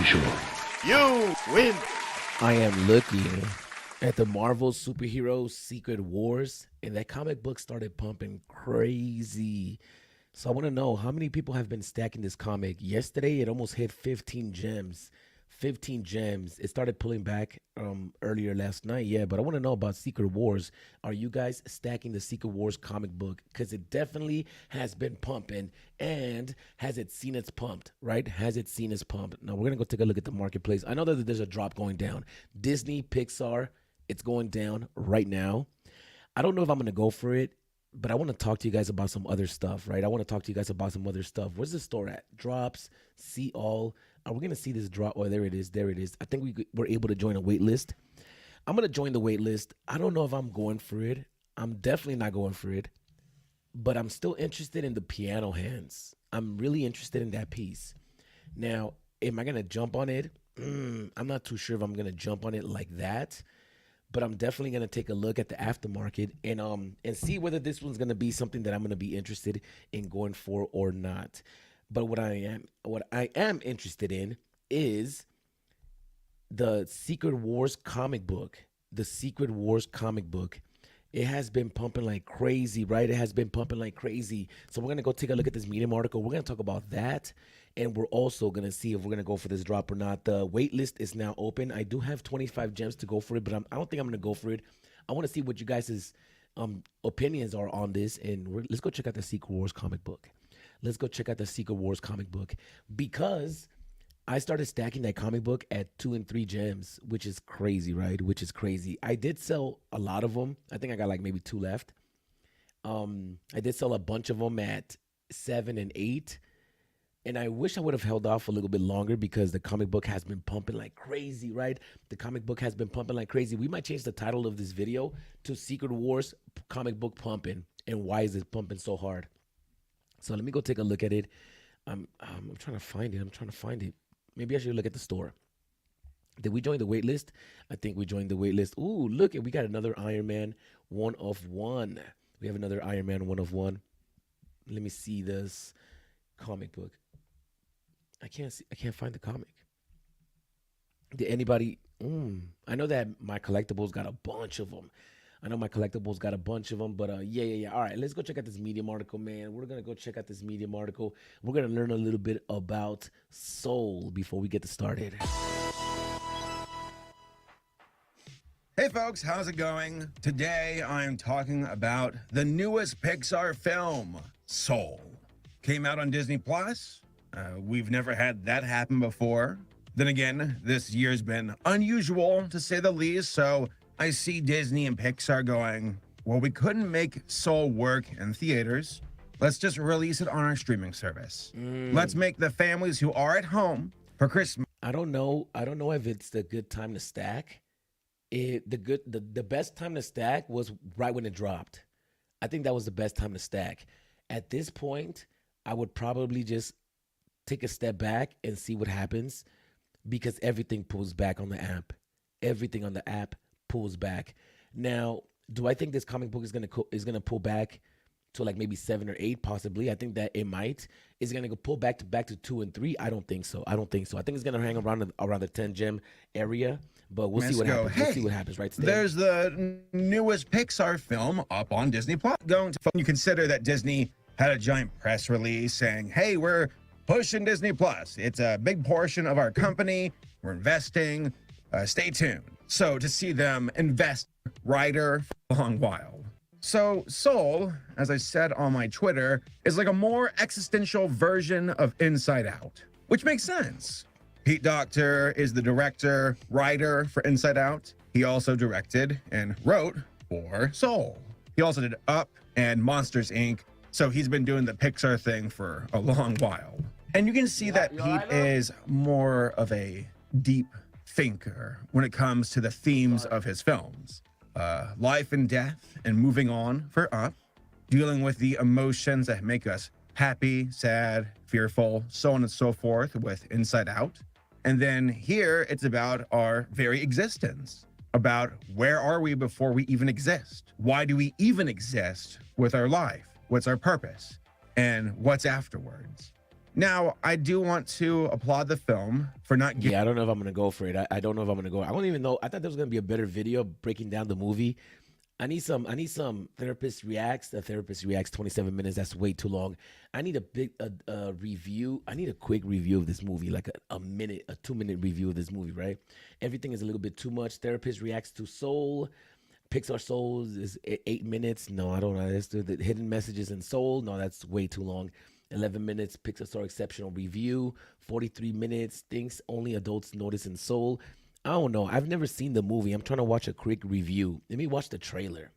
official. You win. I am looking at the Marvel Superhero Secret Wars, and that comic book started pumping crazy. So I want to know how many people have been stacking this comic. Yesterday, it almost hit 15 gems. 15 gems. It started pulling back earlier last night, yeah, but I want to know about Secret Wars. Are you guys stacking the Secret Wars comic book? Because it definitely has been pumping. And has it seen its pumped, right? Has it seen its pump? Now, we're going to go take a look at the marketplace. I know that there's a drop going down. Disney, Pixar, it's going down right now. I don't know if I'm going to go for it, but I want to talk to you guys about some other stuff, right? I want to talk to you guys about some other stuff. Where's the store at? Drops, see all. Are we going to see this drop? Oh, there it is. There it is. I think we were able to join a wait list. I'm going to join the wait list. I don't know if I'm going for it. I'm definitely not going for it, but I'm still interested in the piano hands. I'm really interested in that piece. Now, am I going to jump on it? I'm not too sure if I'm going to jump on it like that. But I'm definitely gonna take a look at the aftermarket and see whether this one's gonna be something that I'm gonna be interested in going for or not. But what I am interested in is the Secret Wars comic book. The Secret Wars comic book. It has been pumping like crazy, right? It has been pumping like crazy. So we're gonna go take a look at this Medium article. We're gonna talk about that. And we're also going to see if we're going to go for this drop or not. The wait list is now open. I do have 25 gems to go for it, but I don't think I'm going to go for it. I want to see what you guys' opinions are on this. And let's go check out the Secret Wars comic book. Let's go check out the Secret Wars comic book. Because I started stacking that comic book at 2 and 3 gems, which is crazy, right? Which is crazy. I did sell a lot of them. I think I got like maybe 2 left. I did sell a bunch of them at 7 and 8. And I wish I would have held off a little bit longer because the comic book has been pumping like crazy, right? The comic book has been pumping like crazy. We might change the title of this video to Secret Wars comic book pumping. And why is it pumping so hard? So let me go take a look at it. I'm trying to find it. Maybe I should look at the store. Did we join the wait list? I think we joined the wait list. Ooh, look, we got another Iron Man 1 of 1. We have another Iron Man 1 of 1. Let me see this comic book. I can't find the comic. Did anybody? I know that my collectibles got a bunch of them. But yeah. All right, let's go check out this Medium article, man. We're gonna go check out this Medium article. We're gonna learn a little bit about Soul before we get started. Hey folks, how's it going? Today I'm talking about the newest Pixar film, Soul. Came out on Disney Plus. We've never had that happen before. Then again, this year's been unusual to say the least, so I see Disney and Pixar going, well, we couldn't make Soul work in theaters. Let's just release it on our streaming service. Let's make the families who are at home for Christmas. I don't know if it's the good time to stack. The best time to stack was right when it dropped. I think that was the best time to stack. At this point, I would probably just take a step back and see what happens because everything pulls back on the app. Everything on the app pulls back. Now, do I think this comic book is gonna pull back to like maybe 7 or 8? Possibly. I think that it might. Is it gonna go pull back to 2 and 3? I don't think so. I think it's gonna hang around the 10 gem area. But we'll see what happens. Hey, we'll see what happens, right? Stan? There's the newest Pixar film up on Disney Plus. You consider that Disney had a giant press release saying, hey, we're pushing Disney Plus. It's a big portion of our company. We're investing. Stay tuned. So to see them invest rider for a long while. So Soul, as I said on my Twitter, is like a more existential version of Inside Out, which makes sense. Pete Docter is the director, writer for Inside Out. He also directed and wrote for Soul. He also did Up and Monsters, Inc. So he's been doing the Pixar thing for a long while. And you can see that Pete is more of a deep thinker when it comes to the themes of his films. Life and death and moving on for Up, dealing with the emotions that make us happy, sad, fearful, so on and so forth with Inside Out. And then here it's about our very existence, about where are we before we even exist? Why do we even exist with our life? What's our purpose? And what's afterwards? Now, I do want to applaud the film for not giving. Yeah, I don't know if I'm gonna go for it. I don't know if I'm gonna go. I don't even know. I thought there was gonna be a better video breaking down the movie. I need some therapist reacts. The therapist reacts 27 minutes. That's way too long. I need a review. I need a quick review of this movie, like a 2-minute review of this movie, right? Everything is a little bit too much. Therapist reacts to Soul. Pixar Souls is 8 minutes. No, I don't know. Let's do the hidden messages in Soul. No, that's way too long. 11 minutes. Pixar Star exceptional review. 43 minutes. Things only adults notice in Soul. I don't know. I've never seen the movie. I'm trying to watch a quick review. Let me watch the trailer.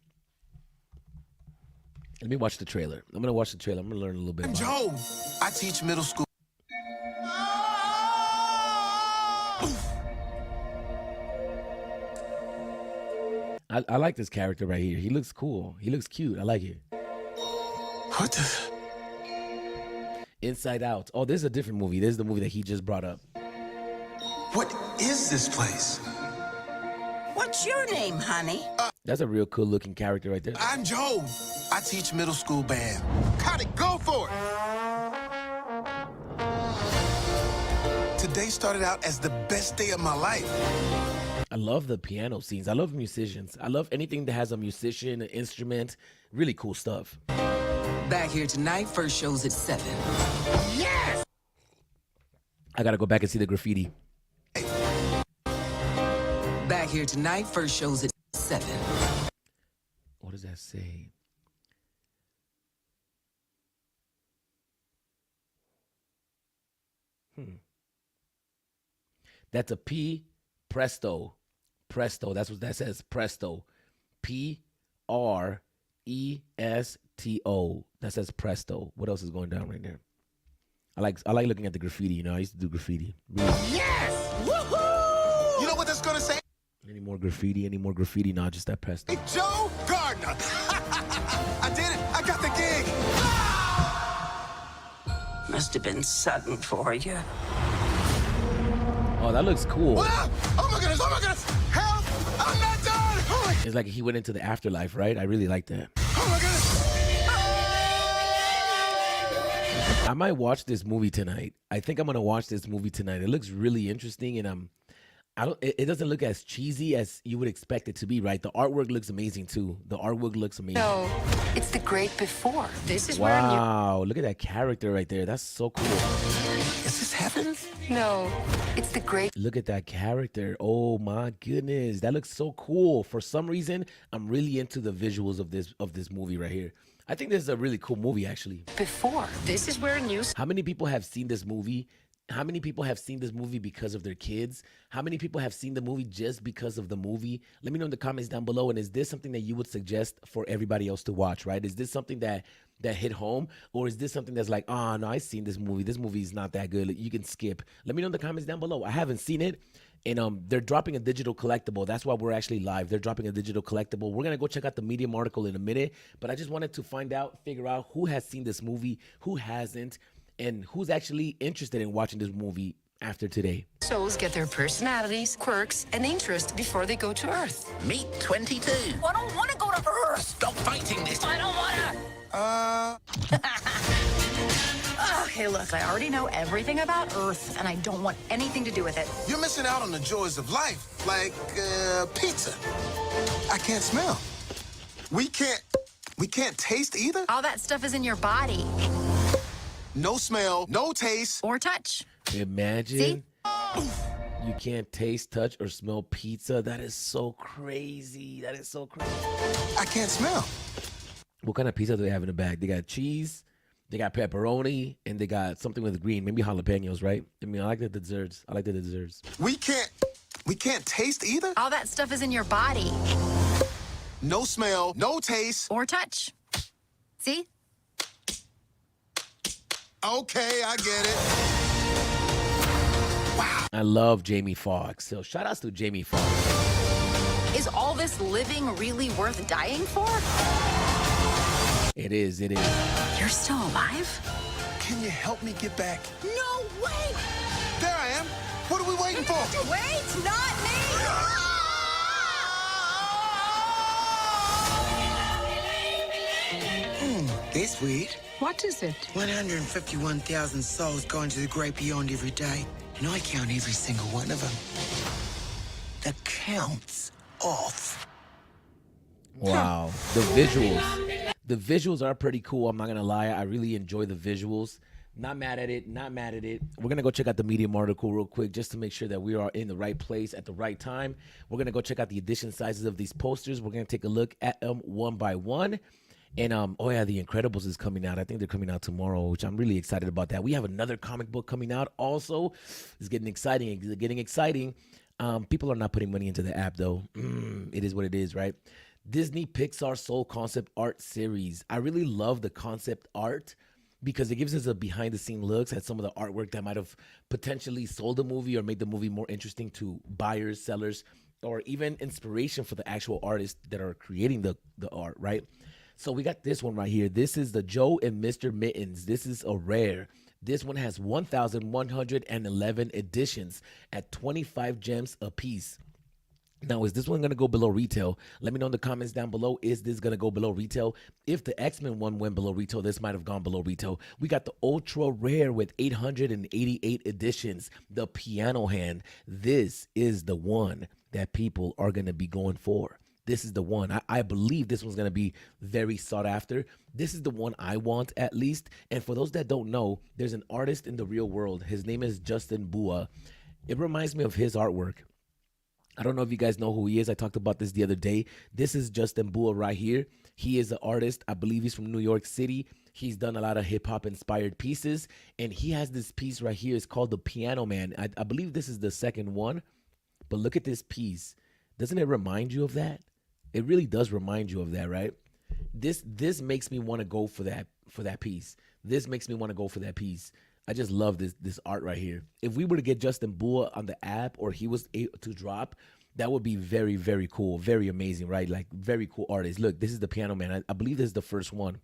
I'm gonna watch the trailer. I'm gonna learn a little bit. I'm about Joe. I teach middle school. I like this character right here. He looks cool. He looks cute. I like it. What the? Inside Out. Oh, this is a different movie. This is the movie that he just brought up. What is this place? What's your name, honey? That's a real cool looking character right there. I'm Joe. I teach middle school band. Got it. Go for it. Today started out as the best day of my life. I love the piano scenes. I love musicians. I love anything that has a musician, an instrument. Really cool stuff. Back here tonight, first show's at 7. Yes! I gotta go back and see the graffiti. Back here tonight, first show's at 7. What does that say? That's a P. Presto. Presto. That's what that says. Presto. Presto. That says Presto. What else is going down right there? I like looking at the graffiti. You know, I used to do graffiti. Really. Yes! Woohoo! You know what that's gonna say? Any more graffiti? Any more graffiti? Not just that Presto. Hey, Joe Gardner. I did it. I got the gig. Must have been sudden for you. Oh, that looks cool. Ah! Oh my goodness! Oh my goodness! Help! I'm not done! Oh my, It's like he went into the afterlife, right? I really like that. oh my goodness! I might watch this movie tonight. I think I'm gonna watch this movie tonight. It looks really interesting, and it doesn't look as cheesy as you would expect it to be, right? The artwork looks amazing too. The artwork looks amazing. No, it's the great before. This is where Wow, look at that character right there. That's so cool. Is this heaven? No, it's the great. Look at that character. Oh my goodness. That looks so cool. For some reason, I'm really into the visuals of this movie right here. I think this is a really cool movie, actually. Before. This is where new. How many people have seen this movie? How many people have seen this movie because of their kids? How many people have seen the movie just because of the movie? Let me know in the comments down below. And is this something that you would suggest for everybody else to watch, right? Is this something that hit home? Or is this something that's like, oh, no, I've seen this movie. This movie is not that good. You can skip. Let me know in the comments down below. I haven't seen it. And they're dropping a digital collectible. That's why we're actually live. They're dropping a digital collectible. We're going to go check out the Medium article in a minute. But I just wanted to figure out who has seen this movie, who hasn't, and who's actually interested in watching this movie after today. Souls get their personalities, quirks, and interests before they go to Earth. Meet 22. I don't want to go to Earth. Stop fighting this. I don't want to. Okay, look, I already know everything about Earth, and I don't want anything to do with it. You're missing out on the joys of life, like pizza. I can't smell. We can't taste either. All that stuff is in your body. No smell, no taste. Or touch. Imagine See? you can't taste, touch, or smell pizza. That is so crazy. That is so crazy. I can't smell. What kind of pizza do they have in the bag? They got cheese, they got pepperoni, and they got something with green, maybe jalapenos, right? I mean, I like the desserts. We can't taste either. All that stuff is in your body. No smell, no taste. Or touch. See? Okay, I get it. I love Jamie Foxx. So shout outs to Jamie Foxx. Is all this living really worth dying for? It is. You're still alive? Can you help me get back? No way! There I am. What are we waiting for? Wait, not me! It's weird. What is it? 151,000 souls going to the great beyond every day, and I count every single one of them. The count's off. Wow. The visuals are pretty cool. I'm not going to lie. I really enjoy the visuals. Not mad at it. Not mad at it. We're going to go check out the Medium article real quick just to make sure that we are in the right place at the right time. We're going to go check out the edition sizes of these posters. We're going to take a look at them one by one. And, oh yeah, The Incredibles is coming out. I think they're coming out tomorrow, which I'm really excited about that. We have another comic book coming out also. It's getting exciting. It's getting exciting. People are not putting money into the app, though. It is what it is, right? Disney Pixar Soul Concept Art Series. I really love the concept art because it gives us a behind-the-scene looks at some of the artwork that might have potentially sold the movie or made the movie more interesting to buyers, sellers, or even inspiration for the actual artists that are creating the art, right? So we got this one right here. This is the Joe and Mr. Mittens. This is a rare. This one has 1,111 editions at 25 gems a piece. Now, is this one going to go below retail? Let me know in the comments down below. Is this going to go below retail? If the X-Men one went below retail, this might have gone below retail. We got the ultra rare with 888 editions. The piano hand. This is the one that people are going to be going for. This is the one. I believe this one's going to be very sought after. This is the one I want, at least. And for those that don't know, there's an artist in the real world. His name is Justin Bua. It reminds me of his artwork. I don't know if you guys know who he is. I talked about this the other day. This is Justin Bua right here. He is an artist. I believe he's from New York City. He's done a lot of hip-hop inspired pieces. And he has this piece right here. It's called The Piano Man. I believe this is the second one. But look at this piece. Doesn't it remind you of that? It really does remind you of that, right? This makes me want to go for that piece. This makes me want to go for that piece. I just love this art right here. If we were to get Justin Bua on the app or he was able to drop, that would be very, very cool. Very amazing, right? Like very cool artist. Look, this is the Piano Man. I believe this is the first one.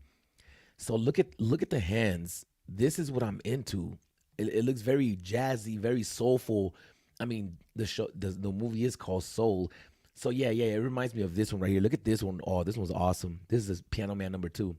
So look at the hands. This is what I'm into. It looks very jazzy, very soulful. I mean, the movie is called Soul. So yeah, it reminds me of this one right here. Look at this one. Oh, this one's awesome. This is Piano Man number 2.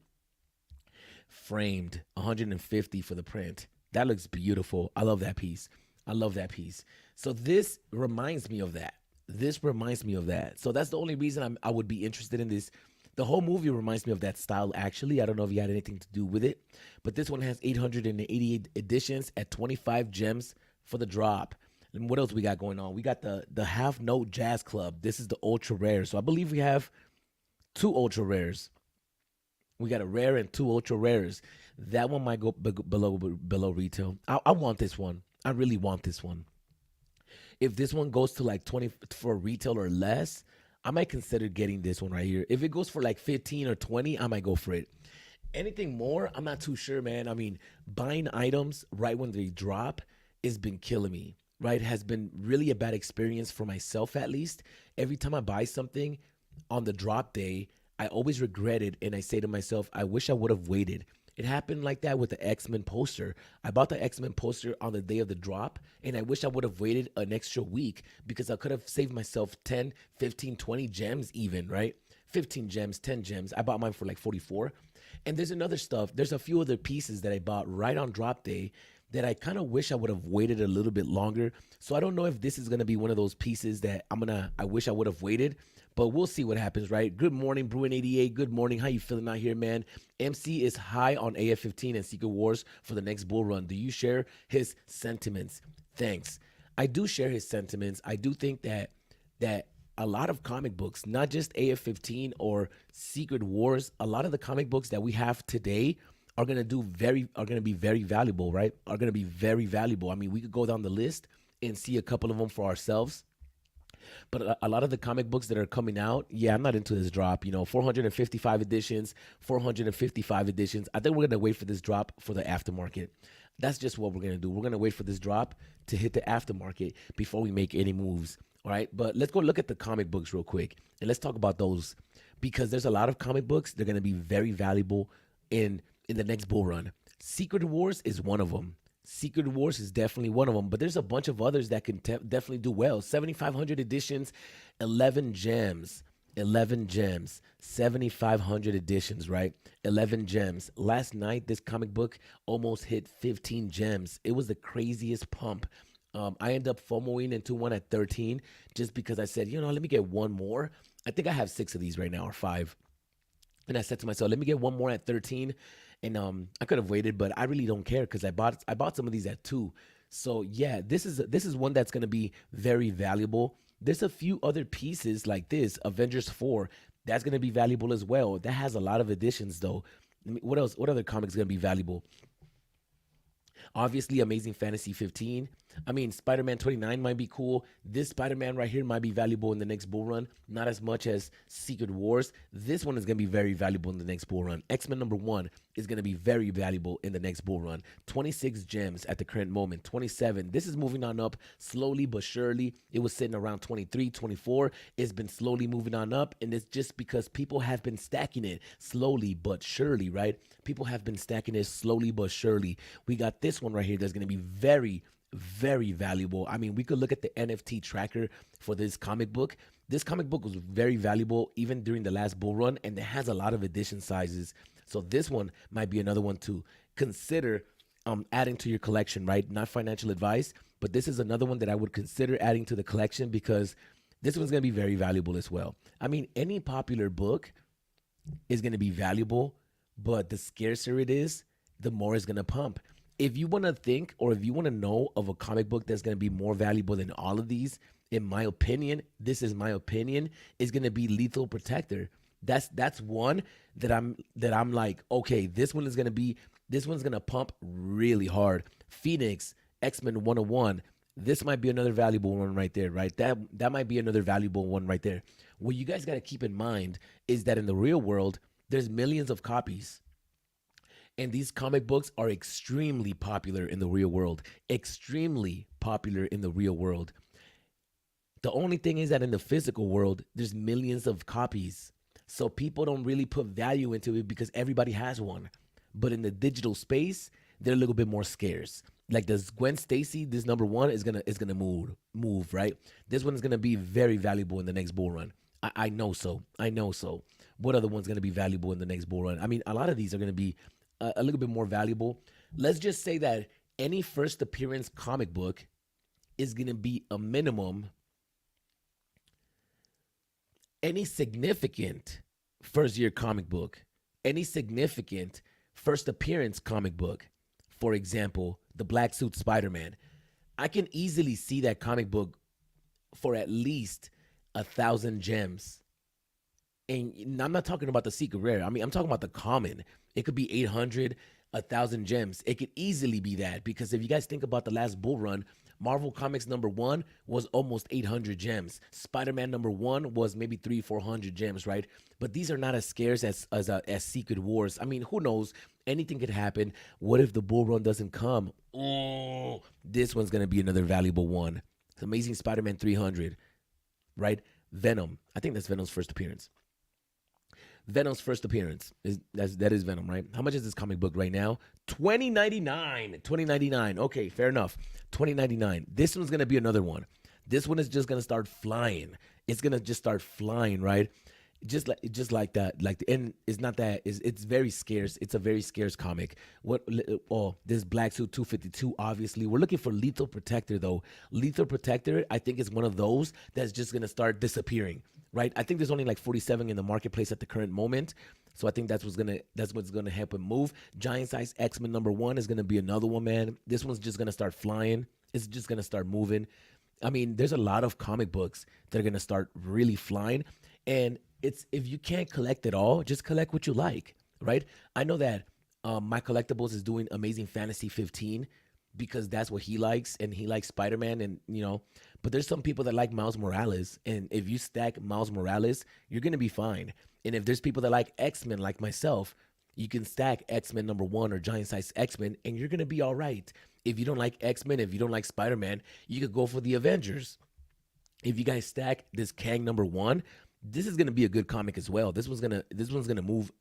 Framed, 150 for the print. That looks beautiful. I love that piece. I love that piece. So this reminds me of that. This reminds me of that. So that's the only reason I would be interested in this. The whole movie reminds me of that style, actually. I don't know if you had anything to do with it. But this one has 888 editions at 25 gems for the drop. And what else we got going on? We got the Half Note Jazz Club. This is the ultra rare. So I believe we have 2 ultra rares. We got a rare and 2 ultra rares. That one might go below retail. I want this one. I really want this one. If this one goes to like 20 for retail or less, I might consider getting this one right here. If it goes for like 15 or 20, I might go for it. Anything more, I'm not too sure, man. I mean, buying items right when they drop has been killing me, right? It has been really a bad experience for myself, at least. Every time I buy something on the drop day, I always regret it, and I say to myself, I wish I would have waited. It happened like that with the X-Men poster. I bought the X-Men poster on the day of the drop, and I wish I would have waited an extra week because I could have saved myself 10, 15, 20 gems even, right? 15 gems, 10 gems. I bought mine for like 44. And there's another stuff. There's a few other pieces that I bought right on drop day that I kind of wish I would have waited a little bit longer. So I don't know if this is going to be one of those pieces that I wish I would have waited. But we'll see what happens, right? Good morning, Bruin88. Good morning. How you feeling out here, man? MC is high on AF-15 and Secret Wars for the next bull run. Do you share his sentiments? Thanks. I do share his sentiments. I do think that a lot of comic books, not just AF-15 or Secret Wars, a lot of the comic books that we have today are going to be very valuable, right? Are going to be very valuable. I mean, we could go down the list and see a couple of them for ourselves. But a lot of the comic books that are coming out, yeah, I'm not into this drop. 455 editions, 455 editions. I think we're going to wait for this drop for the aftermarket. That's just what we're going to do. We're going to wait for this drop to hit the aftermarket before we make any moves. All right, but let's go look at the comic books real quick. And let's talk about those because there's a lot of comic books. They're going to be very valuable in the next bull run. Secret Wars is one of them. Secret Wars is definitely one of them, but there's a bunch of others that can definitely do well. 7,500 editions, 11 gems. 11 gems, 7,500 editions, right? 11 gems. Last night, this comic book almost hit 15 gems. It was the craziest pump. I ended up FOMOing into one at 13 just because I said, let me get one more. I think I have 6 of these right now or 5. And I said to myself, let me get one more at 13. And I could have waited, but I really don't care because I bought some of these at 2. So yeah, this is one that's gonna be very valuable. There's a few other pieces like this, Avengers 4, that's gonna be valuable as well. That has a lot of editions though. What else? What other comics gonna be valuable? Obviously, Amazing Fantasy 15. I mean, Spider-Man 29 might be cool. This Spider-Man right here might be valuable in the next bull run. Not as much as Secret Wars. This one is going to be very valuable in the next bull run. X-Men #1 is going to be very valuable in the next bull run. 26 gems at the current moment. 27. This is moving on up slowly but surely. It was sitting around 23, 24. It's been slowly moving on up. And it's just because people have been stacking it slowly but surely, right? People have been stacking it slowly but surely. We got this one right here that's going to be very, very valuable. I mean, we could look at the NFT tracker for this comic book. This comic book was very valuable even during the last bull run, and it has a lot of edition sizes. So this one might be another one to consider adding to your collection, right? Not financial advice, but this is another one that I would consider adding to the collection because this one's going to be very valuable as well. I mean, any popular book is going to be valuable, but the scarcer it is, the more it's going to pump. If you want to think or if you want to know of a comic book that's going to be more valuable than all of these, in my opinion, this is my opinion, is going to be Lethal Protector. That's one that I'm like, okay, this one's going to pump really hard. Phoenix, X-Men 101. This might be another valuable one right there, right? That might be another valuable one right there. What you guys got to keep in mind is that in the real world, there's millions of copies. And these comic books are extremely popular in the real world. Extremely popular in the real world. The only thing is that in the physical world, there's millions of copies. So people don't really put value into it because everybody has one. But in the digital space, they're a little bit more scarce. Like this Gwen Stacy, this #1 is gonna move, right? This one is gonna be very valuable in the next bull run. I know so. What other one's gonna be valuable in the next bull run? I mean, a lot of these are gonna be a little bit more valuable. Let's just say that any first appearance comic book is going to be a minimum. Any significant first year comic book, any significant first appearance comic book, for example, the Black Suit Spider-Man, I can easily see that comic book for at least 1,000 gems. And I'm not talking about the secret rare. I mean, I'm talking about the common. It could be 800, 1,000 gems. It could easily be that because if you guys think about the last bull run, Marvel Comics #1 was almost 800 gems. Spider-Man #1 was maybe 300-400 gems, right? But these are not as scarce as Secret Wars. I mean, who knows? Anything could happen. What if the bull run doesn't come? Oh, this one's gonna be another valuable one. It's Amazing Spider-Man 300, right? Venom. I think that's Venom's first appearance. Venom's first appearance that is Venom, right? How much is this comic book right now? $20.99. Okay, fair enough. $20.99. This one's gonna be another one. This one is just gonna start flying. It's gonna just start flying, right? Just like that. And it's not that. It's very scarce. It's a very scarce comic. This Black Suit 252. Obviously, we're looking for Lethal Protector though. Lethal Protector, I think, is one of those that's just gonna start disappearing. Right, I think there's only like 47 in the marketplace at the current moment, so I think that's what's gonna help him move. Giant Size X-Men #1 is gonna be another one, man. This one's just gonna start flying. It's just gonna start moving. I mean, there's a lot of comic books that are gonna start really flying, and it's if you can't collect it all, just collect what you like, right? I know that my Collectibles is doing Amazing Fantasy 15 because that's what he likes, and he likes Spider-Man, and but there's some people that like Miles Morales, and if you stack Miles Morales, you're gonna be fine. And if there's people that like X-Men, like myself, you can stack X-Men #1 or Giant Size X-Men, and you're gonna be all right. If you don't like X-Men, if you don't like Spider-Man, you could go for the Avengers. If you guys stack this Kang #1, this is gonna be a good comic as well. This one's gonna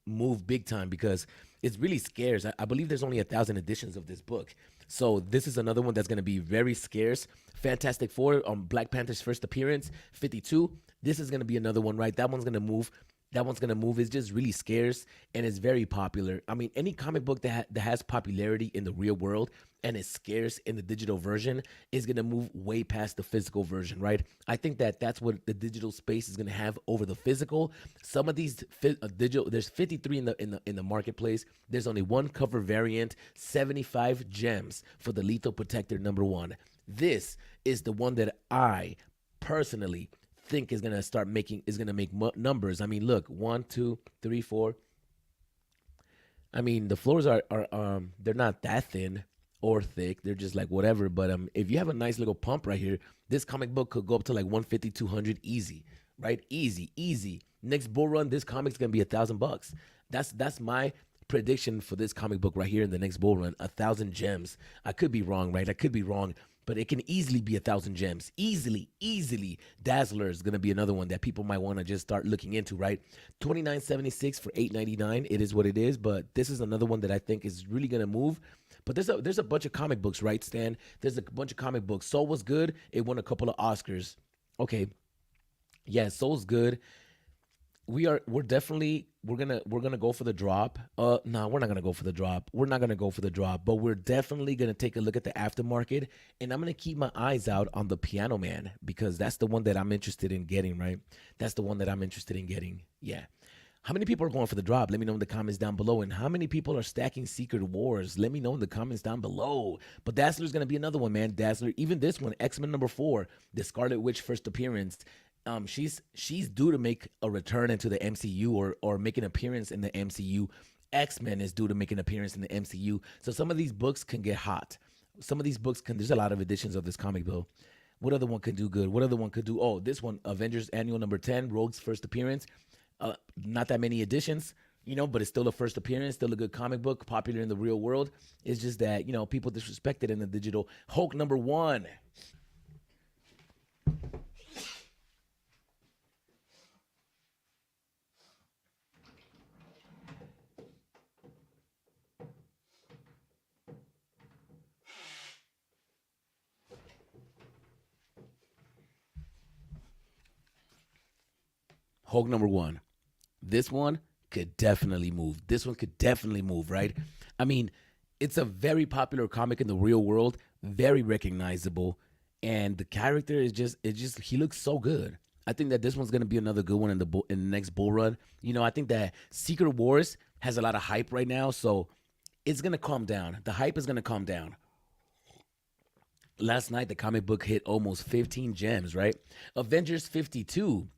move big time because it's really scarce. I believe there's only 1,000 editions of this book. So this is another one that's going to be very scarce. Fantastic Four on Black Panther's first appearance, 52. This is going to be another one, right? That one's going to move. That one's going to move. It's just really scarce and it's very popular. I mean, any comic book that has popularity in the real world and is scarce in the digital version is going to move way past the physical version, right? I think that that's what the digital space is going to have over the physical. Some of these digital, there's 53 in the marketplace. There's only one cover variant, 75 gems for the Lethal Protector #1. This is the one that I personally think is gonna make numbers. I mean, look, 1, 2, 3, 4. I mean, the floors are they're not that thin or thick. They're just like whatever. But if you have a nice little pump right here, this comic book could go up to like 150, 200 easy, right? Easy. Next bull run, this comic's gonna be $1,000. That's my prediction for this comic book right here in the next bull run. 1,000 gems. I could be wrong, right? I could be wrong. But it can easily be 1,000 gems. Easily. Dazzler is going to be another one that people might want to just start looking into, right? $29.76 for $8.99. It is what it is. But this is another one that I think is really going to move. But there's a bunch of comic books, right, Stan? There's a bunch of comic books. Soul was good. It won a couple of Oscars. Okay. Yeah, Soul's good. We're gonna go for the drop. No, we're not gonna go for the drop. We're not gonna go for the drop, but we're definitely gonna take a look at the aftermarket, and I'm gonna keep my eyes out on the Piano Man because that's the one that I'm interested in getting, right? That's the one that I'm interested in getting. Yeah. How many people are going for the drop? Let me know in the comments down below. And how many people are stacking Secret Wars? Let me know in the comments down below. But Dazzler's gonna be another one, man. Dazzler, even this one, X-Men #4, the Scarlet Witch first appearance. She's due to make a return into the MCU or make an appearance in the MCU. X-Men is due to make an appearance in the MCU. So some of these books can get hot. There's a lot of editions of this comic book. What other one could do good? What other one could do? Oh, this one, Avengers Annual #10, Rogue's first appearance. Not that many editions, but it's still a first appearance, still a good comic book, popular in the real world. It's just that, people disrespect it in the digital. Hulk #1. Hulk #1. This one could definitely move. This one could definitely move, right? I mean, it's a very popular comic in the real world, very recognizable, and the character is he looks so good. I think that this one's gonna be another good one in the next bull run. I think that Secret Wars has a lot of hype right now, so it's gonna calm down. The hype is gonna calm down. Last night, the comic book hit almost 15 gems, right? Avengers 52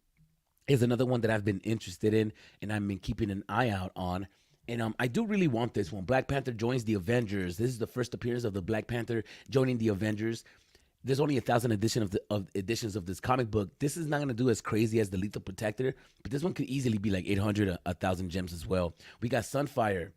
is another one that I've been interested in and I've been keeping an eye out on. And I do really want this one. Black Panther joins the Avengers. This is the first appearance of the Black Panther joining the Avengers. There's only 1,000 editions of this comic book. This is not going to do as crazy as the Lethal Protector, but this one could easily be like 800, 1,000 gems as well. We got Sunfire,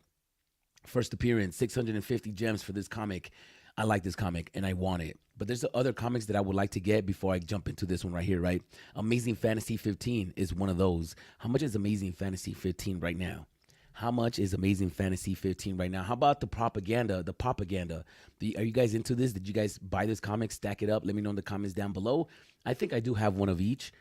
first appearance, 650 gems for this comic. I like this comic and I want it. But there's other comics that I would like to get before I jump into this one right here, right? Amazing Fantasy 15 is one of those. How much is Amazing Fantasy 15 right now? How much is Amazing Fantasy 15 right now? How about the propaganda? Are you guys into this? Did you guys buy this comic, stack it up? Let me know in the comments down below. I think I do have one of each,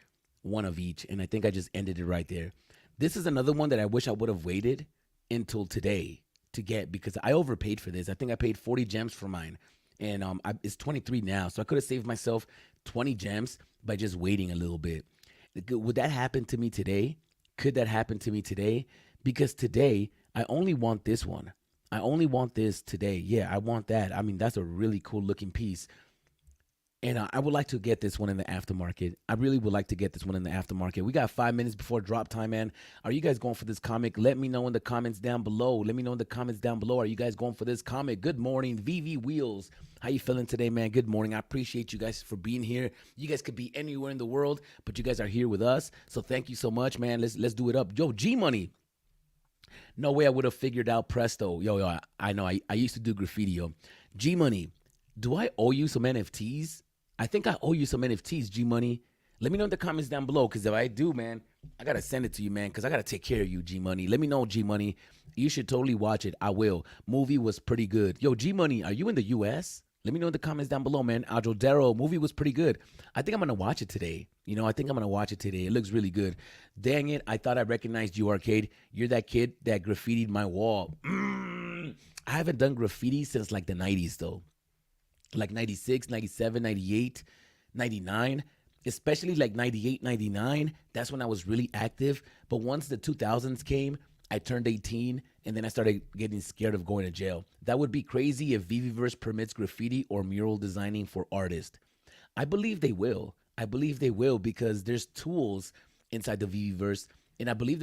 and I think I just ended it right there. This is another one that I wish I would have waited until today to get because I overpaid for this. I think I paid 40 gems for mine. And it's 23 now, so I could have saved myself 20 gems by just waiting a little bit. Would that happen to me today? Could that happen to me today? Because today, I only want this one. I only want this today. Yeah, I want that. I mean, that's a really cool looking piece. And I would like to get this one in the aftermarket. I really would like to get this one in the aftermarket. We got 5 minutes before drop time, man. Are you guys going for this comic? Let me know in the comments down below. Are you guys going for this comic? Good morning, VV Wheels. How you feeling today, man? Good morning. I appreciate you guys for being here. You guys could be anywhere in the world, but you guys are here with us. So thank you so much, man. Let's do it up. Yo, G-Money. No way I would have figured out Presto. Yo, I know. I used to do graffiti, yo. G-Money, do I owe you some NFTs? I think I owe you some NFTs, G-Money. Let me know in the comments down below, because if I do, man, I gotta send it to you, man, because I gotta take care of you, G Money. Let me know, G Money. You should totally watch it. I will. Movie was pretty good. Yo, G Money, are you in the US? Let me know in the comments down below, man. Aljo movie was pretty good. I think I'm gonna watch it today. I think I'm gonna watch it today. It looks really good. Dang it, I thought I recognized you, Arcade. You're that kid that graffitied my wall. I haven't done graffiti since like the 90s, though. Like 96, 97, 98, 99. Especially like 98, 99. That's when I was really active. But once the 2000s came, I turned 18, and then I started getting scared of going to jail. That would be crazy if VVverse permits graffiti or mural designing for artists. I believe they will. I believe they will because there's tools inside the VVverse, and I believe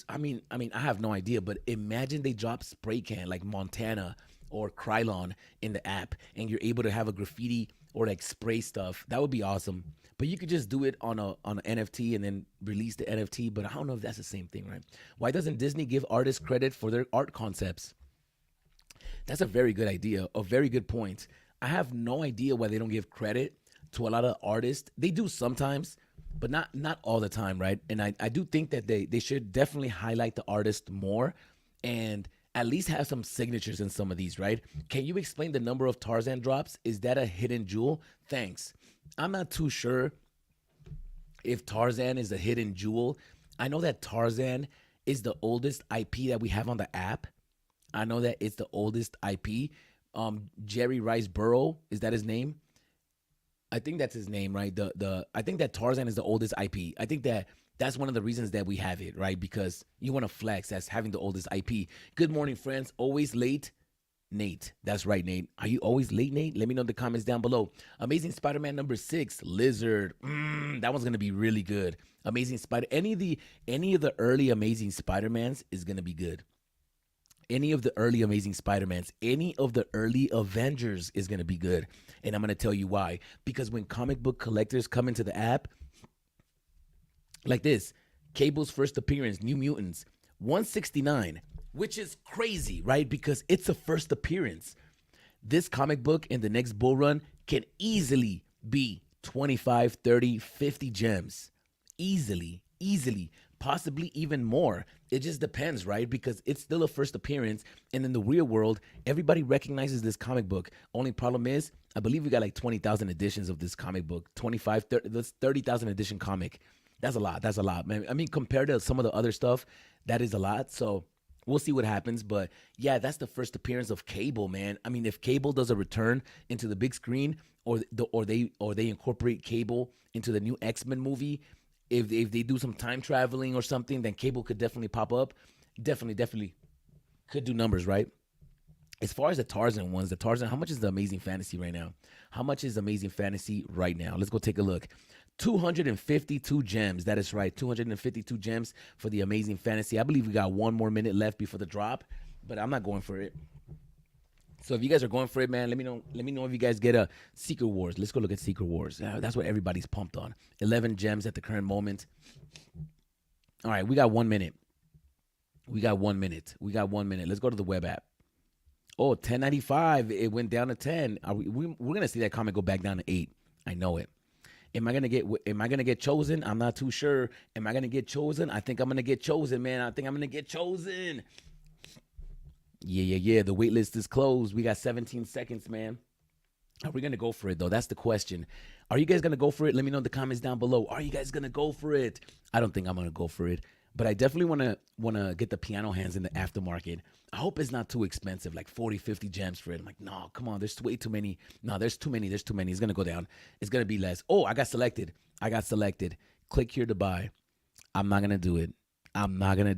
I have no idea, but imagine they drop spray can like Montana or Krylon in the app, and you're able to have a graffiti or like spray stuff. That would be awesome. But you could just do it on an NFT and then release the NFT. But I don't know if that's the same thing, right? Why doesn't Disney give artists credit for their art concepts? That's a very good idea. A very good point. I have no idea why they don't give credit to a lot of artists. They do sometimes, but not all the time, right? And I do think that they should definitely highlight the artist more and at least have some signatures in some of these, right? Can you explain the number of Tarzan drops? Is that a hidden jewel? Thanks. I'm not too sure if Tarzan is a hidden jewel. I know that Tarzan is the oldest IP that we have on the app. I know that it's the oldest IP. Jerry Rice Burrow, is that his name? I think that's his name, right? I think that Tarzan is the oldest IP. I think that's one of the reasons that we have it, right? Because you want to flex as having the oldest IP. Good morning, friends. Always late. Nate. That's right, Nate. Are you always late, Nate? Let me know in the comments down below. Amazing Spider-Man number 6, Lizard. That one's gonna be really good. Amazing Spider. Any of the early Amazing Spider-Mans is gonna be good. Any of the early Amazing Spider-Mans, any of the early Avengers is gonna be good. And I'm gonna tell you why. Because when comic book collectors come into the app, like this, Cable's first appearance, New Mutants, 169. Which is crazy, right? Because it's a first appearance. This comic book in the next bull run can easily be 25, 30, 50 gems. Easily. Possibly even more. It just depends, right? Because it's still a first appearance. And in the real world, everybody recognizes this comic book. Only problem is, I believe we got like 20,000 editions of this comic book. 25, 30, that's 30,000 edition comic. That's a lot, man. I mean, compared to some of the other stuff, that is a lot. So we'll see what happens, but yeah, that's the first appearance of Cable, man. I mean, if Cable does a return into the big screen, or they incorporate Cable into the new X-Men movie, if they do some time traveling or something, then Cable could definitely pop up. Definitely could do numbers, right? As far as the Tarzan ones, how much is the Amazing Fantasy right now? How much is Amazing Fantasy right now? Let's go take a look. 252 gems. That is right. 252 gems for the Amazing Fantasy. I believe we got 1 more minute left before the drop, but I'm not going for it. So if you guys are going for it, man, let me know if you guys get a Secret Wars. Let's go look at Secret Wars. That's what everybody's pumped on. 11 gems at the current moment. All right, we got 1 minute. We got 1 minute. Let's go to the web app. Oh, 10.95. It went down to 10. We're gonna see that comment go back down to 8. I know it. Am I gonna get chosen? I'm not too sure. Am I gonna get chosen? I think I'm gonna get chosen, man. I think I'm gonna get chosen. Yeah. The wait list is closed. We got 17 seconds, man. Are we gonna go for it though? That's the question. Are you guys gonna go for it? Let me know in the comments down below. Are you guys gonna go for it? I don't think I'm gonna go for it, but I definitely wanna get the piano hands in the aftermarket. I hope it's not too expensive, like 40, 50 gems for it. I'm like, no, come on, there's way too many. No, there's too many. It's gonna go down. It's gonna be less. Oh, I got selected. Click here to buy. I'm not gonna do it. Oh my goodness.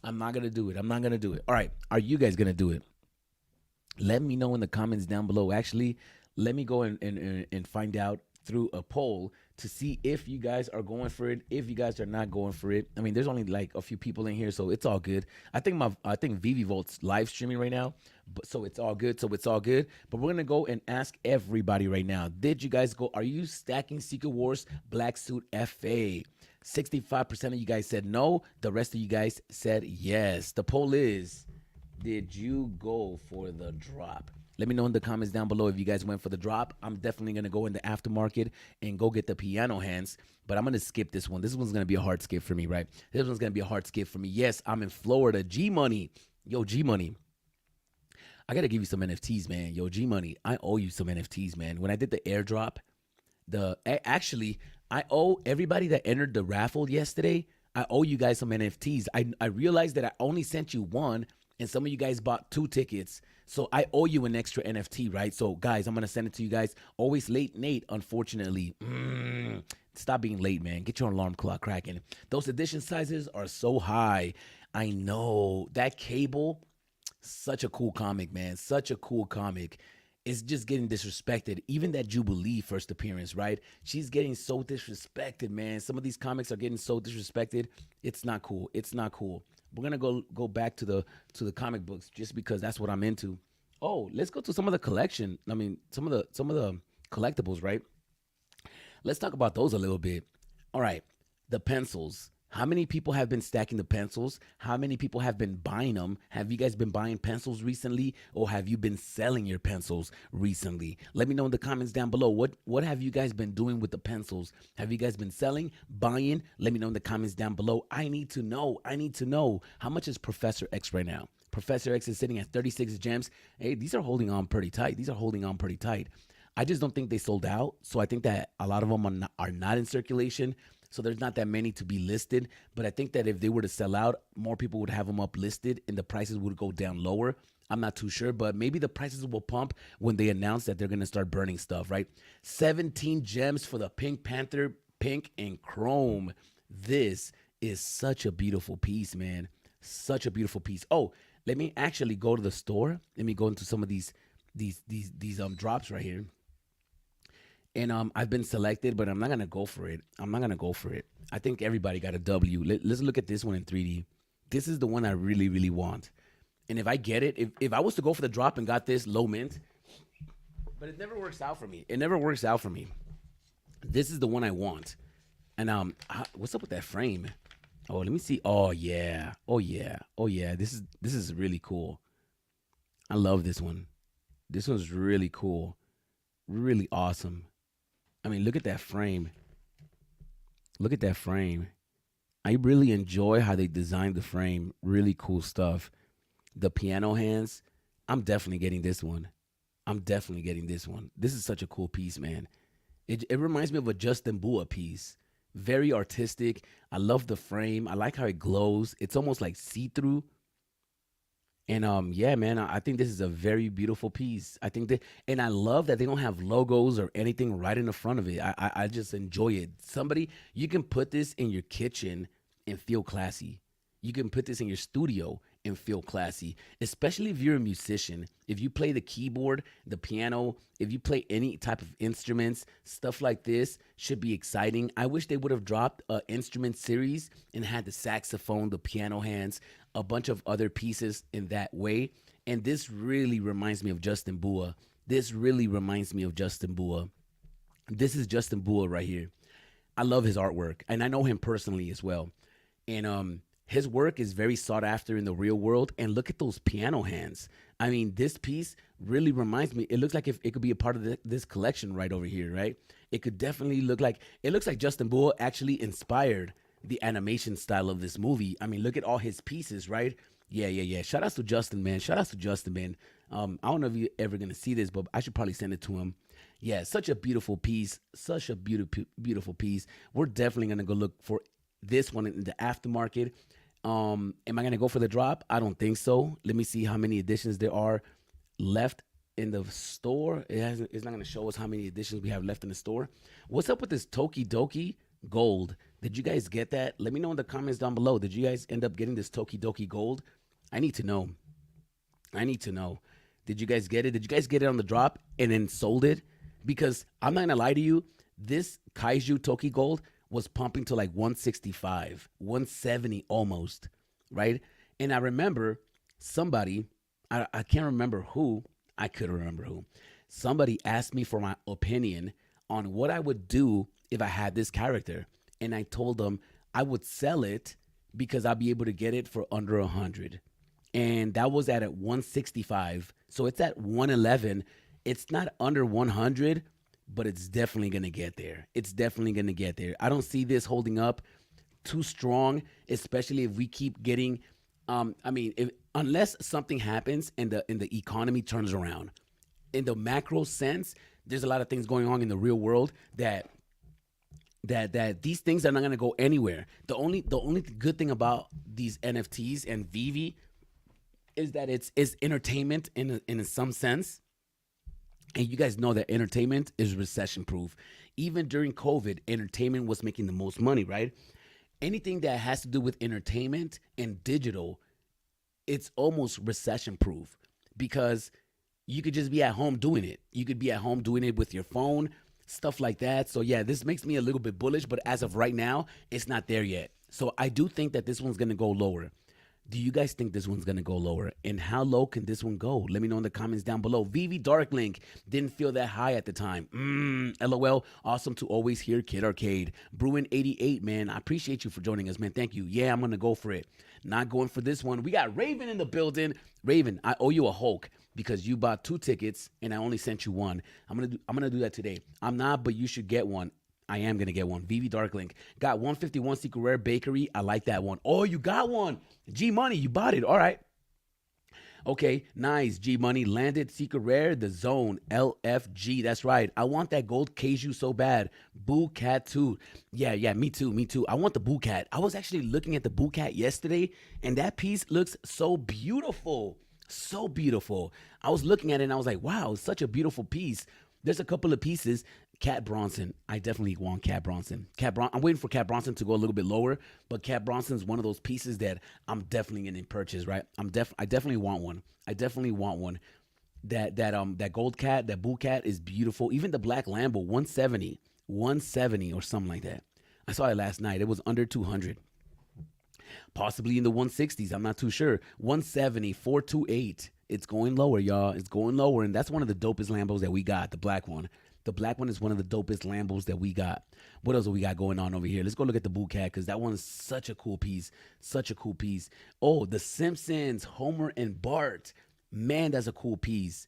I'm not gonna do it. All right. Are you guys gonna do it? Let me know in the comments down below. Actually, let me go and find out through a poll to see if you guys are going for it, if you guys are not going for it. I mean, there's only like a few people in here, so it's all good. I think VVVolt's live streaming right now, but so it's all good. But we're gonna go and ask everybody right now. Did you guys go? Are you stacking Secret Wars Black Suit FA? 65% of you guys said no. The rest of you guys said yes. The poll is, did you go for the drop? Let me know in the comments down below if you guys went for the drop. I'm definitely going to go in the aftermarket and go get the piano hands, but I'm going to skip this one. This one's going to be a hard skip for me, right? This one's going to be a hard skip for me. Yes, I'm in Florida. G-Money. Yo, G-Money. I got to give you some NFTs, man. Yo, G-Money, I owe you some NFTs, man. When I did the airdrop, actually, I owe everybody that entered the raffle yesterday, I owe you guys some NFTs. I realized that I only sent you one, and some of you guys bought 2 tickets. So I owe you an extra NFT, right? So, guys, I'm going to send it to you guys. Always late, Nate, unfortunately. Stop being late, man. Get your alarm clock cracking. Those edition sizes are so high. I know. That Cable, such a cool comic, man. Such a cool comic. It's just getting disrespected. Even that Jubilee first appearance, right? She's getting so disrespected, man. Some of these comics are getting so disrespected. It's not cool. It's not cool. We're gonna go back to the comic books just because that's what I'm into. Oh, let's go to some of the collection. I mean, some of the collectibles, right? Let's talk about those a little bit. All right, the pencils. How many people have been stacking the pencils? How many people have been buying them? Have you guys been buying pencils recently, or have you been selling your pencils recently? Let me know in the comments down below. What have you guys been doing with the pencils? Have you guys been selling, buying? Let me know in the comments down below. I need to know. I need to know. How much is Professor X right now? Professor X is sitting at 36 gems. Hey, these are holding on pretty tight. These are holding on pretty tight. I just don't think they sold out. So I think that a lot of them are not in circulation. So there's not that many to be listed. But I think that if they were to sell out, more people would have them up listed and the prices would go down lower. I'm not too sure, but maybe the prices will pump when they announce that they're going to start burning stuff, right? 17 gems for the Pink Panther, pink and chrome. This is such a beautiful piece, man. Such a beautiful piece. Oh, let me actually go to the store. Let me go into some of these drops right here. And I've been selected, but I'm not gonna go for it. I'm not gonna go for it. I think everybody got a W. Let's look at this one in 3D. This is the one I really, really want. And if I get it, if I was to go for the drop and got this low mint, but it never works out for me. It never works out for me. This is the one I want. And what's up with that frame? Oh, let me see. Oh yeah. Oh yeah. Oh yeah. This is really cool. I love this one. This one's really cool. Really awesome. I mean, look at that frame. Look at that frame. I really enjoy how they designed the frame. Really cool stuff. The piano hands. I'm definitely getting this one. I'm definitely getting this one. This is such a cool piece, man. It reminds me of a Justin Bua piece. Very artistic. I love the frame. I like how it glows. It's almost like see-through. And yeah, man, I think this is a very beautiful piece. I think that, and I love that they don't have logos or anything right in the front of it. I just enjoy it. You can put this in your kitchen and feel classy. You can put this in your studio and feel classy, especially if you're a musician. If you play the keyboard, the piano, if you play any type of instruments, stuff like this should be exciting. I wish they would have dropped an instrument series and had the saxophone, the piano hands, a bunch of other pieces in that way. And this really reminds me of Justin Bua. This really reminds me of Justin Bua. This is Justin Bua right here. I love his artwork, and I know him personally as well. And his work is very sought after in the real world. And look at those piano hands. I mean, this piece really reminds me. It looks like if it could be a part of this collection right over here, right? It could definitely look like, it looks like Justin Bua actually inspired the animation style of this movie. I mean, look at all his pieces, right? Yeah. Shout outs to Justin, man. Shout outs to Justin, man. I don't know if you're ever going to see this, but I should probably send it to him. Yeah, such a beautiful piece. Such a beautiful piece. We're definitely going to go look for this one in the aftermarket. Am I going to go for the drop? I don't think so. Let me see how many editions there are left in the store. It's not going to show us how many editions we have left in the store. What's up with this Tokidoki Gold? Did you guys get that? Let me know in the comments down below. Did you guys end up getting this Tokidoki Gold? I need to know. I need to know. Did you guys get it? Did you guys get it on the drop and then sold it? Because I'm not going to lie to you. This Kaiju Toki Gold was pumping to like 165, 170 almost, right? And I remember somebody, I can't remember who, I could remember who. Somebody asked me for my opinion on what I would do if I had this character. And I told them I would sell it because I'll be able to get it for under 100. and that was at 165. So it's at 111. It's not under 100, but it's definitely going to get there. It's definitely going to get there. I don't see this holding up too strong, especially if we keep getting unless something happens and the economy turns around. In the macro sense, there's a lot of things going on in the real world that these things are not going to go anywhere. The only good thing about these NFTs and Vivi is that it's entertainment in some sense. And you guys know that entertainment is recession proof. Even during COVID, entertainment was making the most money, right? Anything that has to do with entertainment and digital, it's almost recession proof because you could just be at home doing it. You could be at home doing it with your phone, stuff like that. So yeah, this makes me a little bit bullish, but as of right now, it's not there yet. So I do think that this one's going to go lower. Do you guys think this one's going to go lower? And how low can this one go? Let me know in the comments down below. VV Darklink didn't feel that high at the time. LOL. Awesome to always hear Kid Arcade. Bruin88, man. I appreciate you for joining us, man. Thank you. Yeah, I'm going to go for it. Not going for this one. We got Raven in the building. Raven, I owe you a Hulk because you bought 2 tickets and I only sent you 1. I'm gonna do that today. I'm not, but you should get one. I am going to get one. VV Darklink. Got 151 Secret Rare Bakery. I like that one. Oh, you got one. G Money, you bought it. All right. Okay, nice. G Money landed Secret Rare, the Zone, LFG. That's right. I want that gold Keiju so bad. Boo Cat too. Yeah, me too. I want the Boo Cat. I was actually looking at the Boo Cat yesterday, and that piece looks so beautiful. So beautiful. I was looking at it, and I was like, wow, it's such a beautiful piece. There's a couple of pieces. Cat Bronson. I definitely want Cat Bronson. I'm waiting for Cat Bronson to go a little bit lower, but Cat Bronson is one of those pieces that I'm definitely going to purchase, right? I definitely want one. That gold cat, that Boo Cat is beautiful. Even the black Lambo, 170 or something like that. I saw it last night. It was under 200. Possibly in the 160s. I'm not too sure. 170, 428. It's going lower, y'all. It's going lower, and that's one of the dopest Lambos that we got, the black one. The black one is one of the dopest Lambos that we got. What else do we got going on over here? Let's go look at the Boo Cat because that one's such a cool piece. Such a cool piece. Oh, The Simpsons, Homer and Bart. Man, that's a cool piece.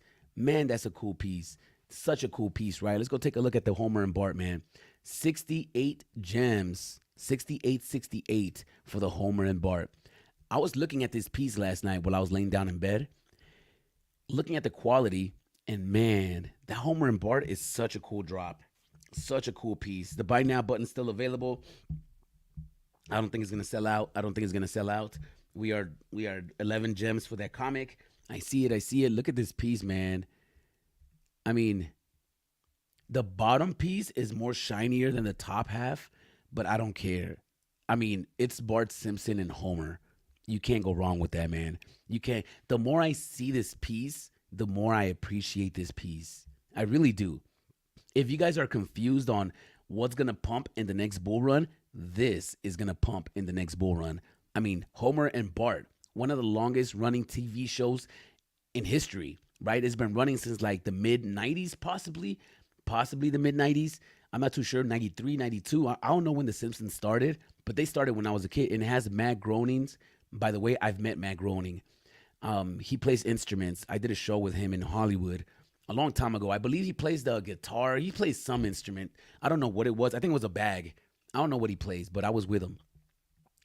Such a cool piece, right? Let's go take a look at the Homer and Bart, man. 68 gems. 68 for the Homer and Bart. I was looking at this piece last night while I was laying down in bed. Looking at the quality. And man, that Homer and Bart is such a cool drop. Such a cool piece. The buy now button's still available. I don't think it's going to sell out. We are 11 gems for that comic. I see it. Look at this piece, man. I mean, the bottom piece is more shinier than the top half, but I don't care. I mean, it's Bart Simpson and Homer. You can't go wrong with that, man. You can't. The more I see this piece, the more I appreciate this piece. I really do. If you guys are confused on what's going to pump in the next bull run, this is going to pump in the next bull run. I mean, Homer and Bart, one of the longest running TV shows in history, right? It's been running since like the mid-90s, possibly the mid-90s. I'm not too sure, 93, 92. I don't know when The Simpsons started, but they started when I was a kid. And it has Matt Groening's. By the way, I've met Matt Groening. He plays instruments. I did a show with him in Hollywood a long time ago. I believe he plays the guitar. He plays some instrument. I don't know what it was. I think it was a bag. I don't know what he plays, but I was with him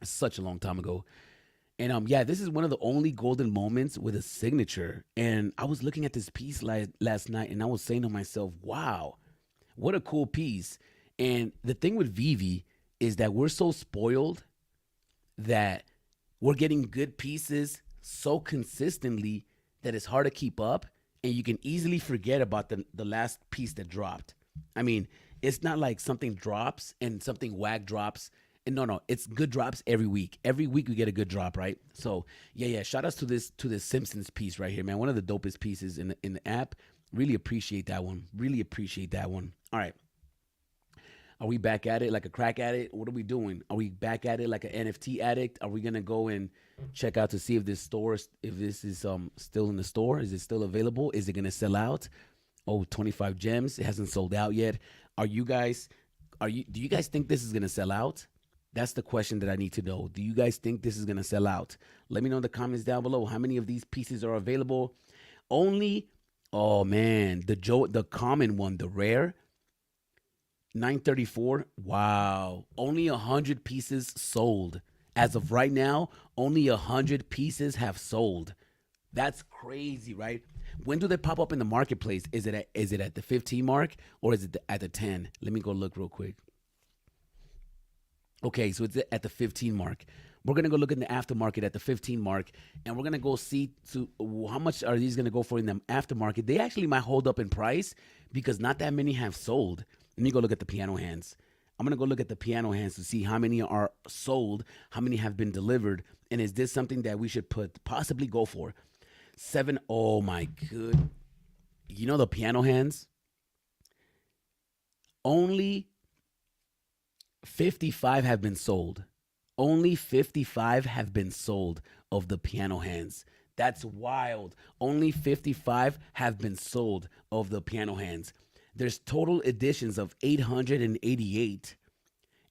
such a long time ago. And yeah, this is one of the only golden moments with a signature. And I was looking at this piece last night, and I was saying to myself, wow, what a cool piece. And the thing with Vivi is that we're so spoiled that we're getting good pieces so consistently that it's hard to keep up, and you can easily forget about the last piece that dropped. I mean, it's not like something drops and something whack drops. And no, it's good drops every week. Every week we get a good drop, right? So yeah. Shout outs to this Simpsons piece right here, man. One of the dopest pieces in the app. Really appreciate that one. All right. Are we back at it like a crack addict? What are we doing? Are we back at it like an NFT addict? Are we gonna go and check out to see if this is still in the store? Is it still available? Is it gonna sell out? Oh, 25 gems. It hasn't sold out yet. Do you guys think this is gonna sell out? That's the question that I need to know. Do you guys think this is going to sell out? Let me know in the comments down below. How many of these pieces are available? Only, oh man, the common one, the rare, 934. Wow. Only 100 pieces sold. As of right now, only 100 pieces have sold. That's crazy, right? When do they pop up in the marketplace? Is it at the 15 mark or is it at the 10? Let me go look real quick. Okay, so it's at the 15 mark. We're going to go look in the aftermarket at the 15 mark, and we're going to go see to how much are these going to go for in the aftermarket. They actually might hold up in price because not that many have sold. Let me go look at the piano hands. I'm going to go look at the piano hands to see how many are sold, how many have been delivered, and is this something that we should possibly go for? 7, oh my good. You know the piano hands? Only 55 have been sold. Only 55 have been sold of the piano hands. That's wild. Only 55 have been sold of the piano hands. There's total editions of 888